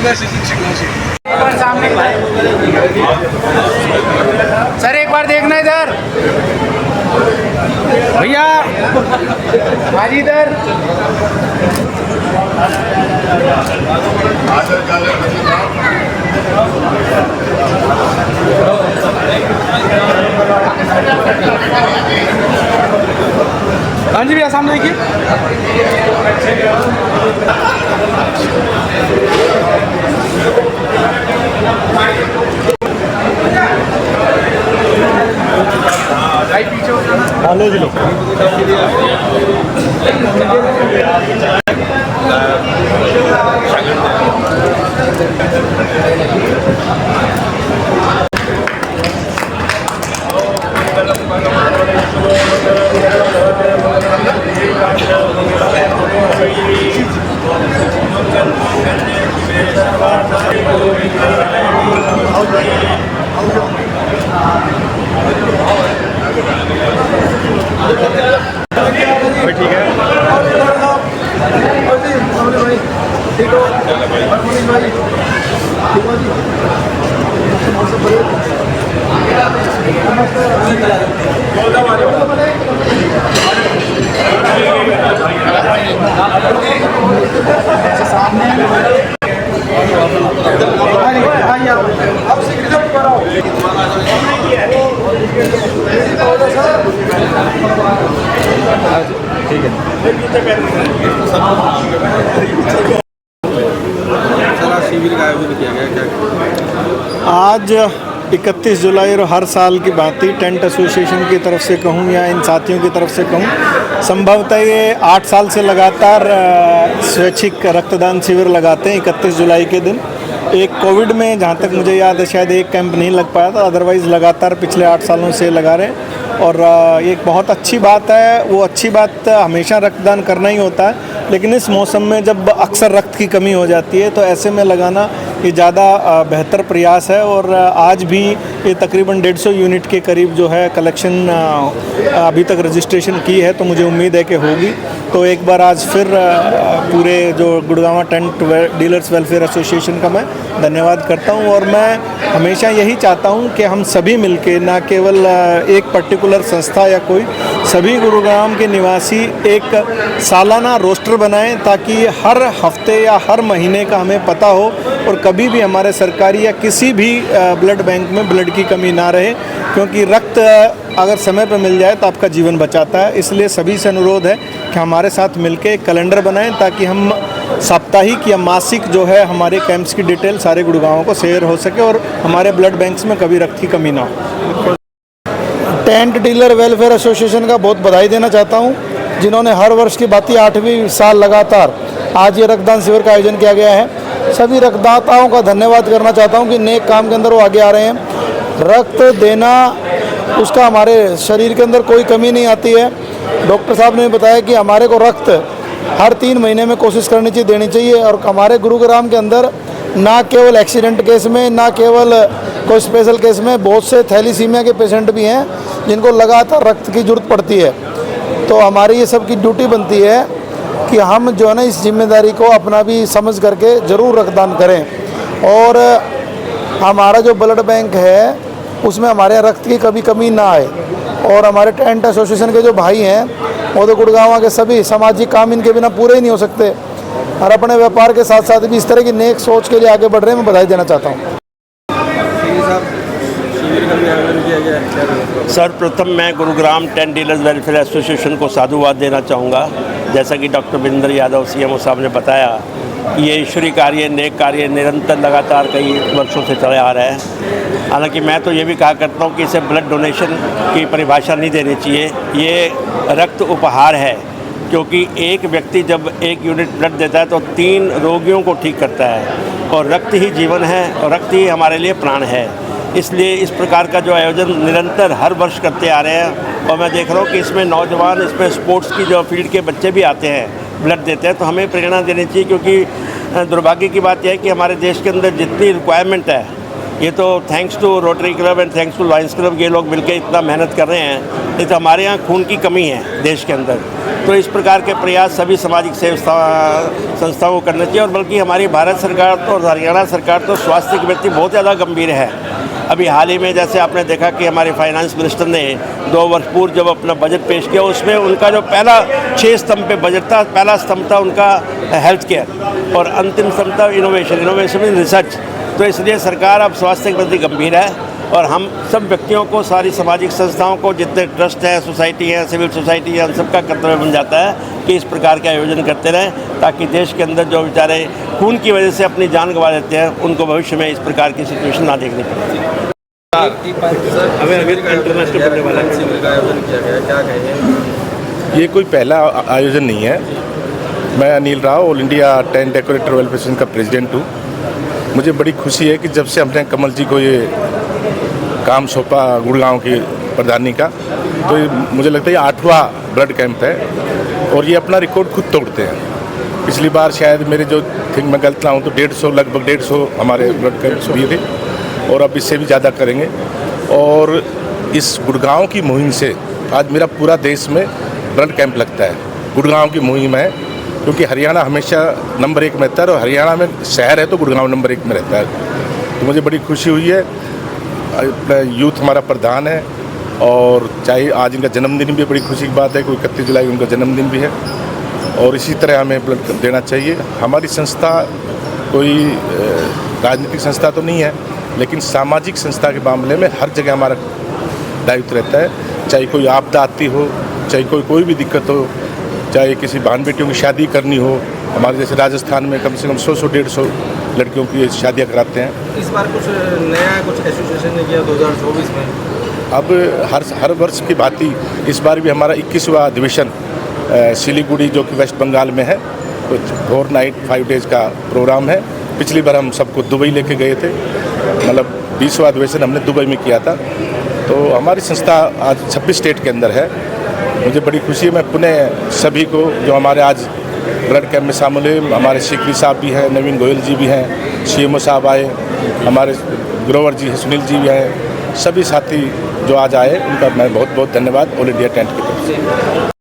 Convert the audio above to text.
एक बार सामने सर, एक बार देखना इधर भैया, हाजी इधर। हाँ जी भैया, सामने देखिए। हेलो जी लोग, शिविर का आयोजन किया गया, क्या आज 31 जुलाई और हर साल की भांति टेंट एसोसिएशन की तरफ से कहूँ या इन साथियों की तरफ से कहूँ, संभवतः ये 8 साल से लगातार स्वैच्छिक रक्तदान शिविर लगाते हैं 31 जुलाई के दिन। एक कोविड में जहाँ तक मुझे याद है शायद एक कैंप नहीं लग पाया था, अदरवाइज़ लगातार पिछले 8 सालों से लगा रहे हैं और एक बहुत अच्छी बात है। वो अच्छी बात हमेशा रक्तदान करना ही होता है, लेकिन इस मौसम में जब अक्सर रक्त की कमी हो जाती है तो ऐसे में लगाना ये ज़्यादा बेहतर प्रयास है। और आज भी ये तकरीबन 150 यूनिट के करीब जो है कलेक्शन अभी तक रजिस्ट्रेशन की है, तो मुझे उम्मीद है कि होगी। तो एक बार आज फिर पूरे जो Gurgaon tent dealers welfare association का मैं धन्यवाद करता हूं। और मैं हमेशा यही चाहता हूं कि हम सभी मिलके, ना केवल एक पर्टिकुलर संस्था या कोई, सभी गुरुग्राम के निवासी एक सालाना रोस्टर बनाएं ताकि हर हफ्ते या हर महीने का हमें पता हो और कभी भी हमारे सरकारी या किसी भी ब्लड बैंक में ब्लड की कमी ना रहे, क्योंकि रक्त अगर समय पर मिल जाए तो आपका जीवन बचाता है। इसलिए सभी से अनुरोध है कि हमारे साथ मिलके एक कैलेंडर बनाएं ताकि हम साप्ताहिक या मासिक जो है हमारे कैंप्स की डिटेल सारे गुड़गांव को शेयर हो सके और हमारे ब्लड बैंक्स में कभी रक्त की कमी ना हो। टेंट डीलर वेलफेयर एसोसिएशन का बहुत बधाई देना चाहता हूं, जिन्होंने हर वर्ष की बात 8वीं साल लगातार आज ये रक्तदान शिविर का आयोजन किया गया है। सभी रक्तदाताओं का धन्यवाद करना चाहता हूं कि नेक काम के अंदर वो आगे आ रहे हैं। रक्त देना, उसका हमारे शरीर के अंदर कोई कमी नहीं आती है। डॉक्टर साहब ने बताया कि हमारे को रक्त हर 3 महीने में कोशिश करनी चाहिए, देनी चाहिए। और हमारे गुरुग्राम के अंदर ना केवल एक्सीडेंट केस में, ना केवल कोई स्पेशल केस में, बहुत से थैलीसीमिया के पेशेंट भी हैं जिनको लगातार रक्त की ज़रूरत पड़ती है। तो हमारी ये सब की ड्यूटी बनती है कि हम जो है ना इस जिम्मेदारी को अपना भी समझ करके ज़रूर रक्तदान करें। और हमारा जो ब्लड बैंक है उसमें हमारे रक्त की कभी कमी ना आए। और हमारे टेंट एसोसिएशन के जो भाई हैं वो तो गुड़गांव के सभी सामाजिक काम इनके बिना पूरे ही नहीं हो सकते, और अपने व्यापार के साथ साथ भी इस तरह की नेक सोच के लिए आगे बढ़ रहे हैं। मैं बधाई देना चाहता हूँ। सर्वप्रथम मैं Gurugram tent dealers welfare association को साधुवाद देना चाहूँगा। जैसा कि डॉक्टर बिंदर यादव सीएमओ साहब ने बताया कि ये ईश्वरीय कार्य, नेक कार्य निरंतर लगातार कई वर्षों से चले आ रहे हैं। हालांकि मैं तो ये भी कहा करता हूँ कि इसे ब्लड डोनेशन की परिभाषा नहीं देनी चाहिए, ये रक्त उपहार है। क्योंकि एक व्यक्ति जब 1 यूनिट ब्लड देता है तो 3 रोगियों को ठीक करता है, और रक्त ही जीवन है और रक्त ही हमारे लिए प्राण है। इसलिए इस प्रकार का जो आयोजन निरंतर हर वर्ष करते आ रहे हैं, और मैं देख रहा हूँ कि इसमें नौजवान, इसमें स्पोर्ट्स की जो फील्ड के बच्चे भी आते हैं, ब्लड देते हैं। तो हमें प्रेरणा देनी चाहिए, क्योंकि दुर्भाग्य की बात यह है कि हमारे देश के अंदर जितनी रिक्वायरमेंट है ये तो thanks to rotary club and thanks to lions club, ये लोग मिलकर इतना मेहनत कर रहे हैं। नहीं तो हमारे यहाँ खून की कमी है देश के अंदर, तो इस प्रकार के प्रयास सभी सामाजिक संस्थाओं को करना चाहिए। और बल्कि हमारी भारत सरकार तो और हरियाणा सरकार तो स्वास्थ्य के प्रति बहुत ज़्यादा गंभीर है। अभी हाल ही में जैसे आपने देखा कि हमारे फाइनेंस मिनिस्टर ने 2 वर्ष पूर्व जब अपना बजट पेश किया, उसमें उनका जो पहला 6 स्तंभ पे बजट था, पहला स्तंभ था उनका हेल्थ केयर और अंतिम स्तंभ था इनोवेशन इन रिसर्च। तो इसलिए सरकार अब स्वास्थ्य के प्रति गंभीर है और हम सब व्यक्तियों को, सारी सामाजिक संस्थाओं को, जितने ट्रस्ट हैं, सोसाइटी हैं, सिविल सोसाइटी है, उन सबका कर्तव्य बन जाता है कि इस प्रकार के आयोजन करते रहें, ताकि देश के अंदर जो बेचारे खून की वजह से अपनी जान गंवा देते हैं, उनको भविष्य में इस प्रकार की सिचुएशन ना देखनी पड़े। हमें अभी इंटरनेशनल बनने वाला शिविर का आयोजन किया गया, क्या कहेंगे? ये कोई पहला आयोजन नहीं है। मैं Anil Rao, all India tent decorator welfare association का प्रेसिडेंट हूँ। मुझे बड़ी खुशी है कि जब से हमने कमल जी को ये काम सौंपा गुड़गांव की प्रधानी का, तो मुझे लगता है ये 8वां ब्लड कैंप है और ये अपना रिकॉर्ड खुद तोड़ते हैं। पिछली बार शायद मेरे जो थिंक मैं गलत ना हूँ तो 150 लगभग 150 हमारे ब्लड कैंप दिए थे और अब इससे भी ज़्यादा करेंगे। और इस गुड़गांव की मुहिम से आज मेरा पूरा देश में ब्लड कैंप लगता है। गुड़गांव की मुहिम है क्योंकि हरियाणा हमेशा नंबर 1 में रहता है और हरियाणा में शहर है तो गुड़गांव नंबर 1 में रहता है। तो मुझे बड़ी खुशी हुई है। यूथ हमारा प्रधान है और चाहे आज इनका जन्मदिन भी बड़ी खुशी की बात है, कोई 31 जुलाई उनका जन्मदिन भी है और इसी तरह हमें ब्लड देना चाहिए। हमारी संस्था कोई राजनीतिक संस्था तो नहीं है, लेकिन सामाजिक संस्था के मामले में हर जगह हमारा दायित्व रहता है। चाहे कोई आपदा आती हो, चाहे कोई भी दिक्कत हो, चाहे किसी बहन बेटियों की शादी करनी हो, हमारे जैसे राजस्थान में कम से कम 100-150 लड़कियों की शादियां कराते हैं। इस बार कुछ नया कुछ एसोसिएशन ने किया 2024 में? अब हर वर्ष की भांति इस बार भी हमारा 21वां अधिवेशन सिलीगुड़ी जो कि वेस्ट बंगाल में है, तो 4 नाइट 5 डेज का प्रोग्राम है। पिछली बार हम सबको दुबई लेके गए थे, मतलब 20वां अधिवेशन हमने दुबई में किया था। तो हमारी संस्था आज 26 स्टेट के अंदर है। मुझे बड़ी खुशी है। मैं पुनः सभी को जो हमारे आज ब्लड कैंप में शामिल हुए, हमारे सीकरी साहब भी हैं, नवीन गोयल जी भी हैं, CMO साहब आए, हमारे ग्रोवर जी हैं, सुनील जी भी हैं, सभी साथी जो आज आए उनका मैं बहुत बहुत धन्यवाद ऑल इंडिया टेंट की तरफ से।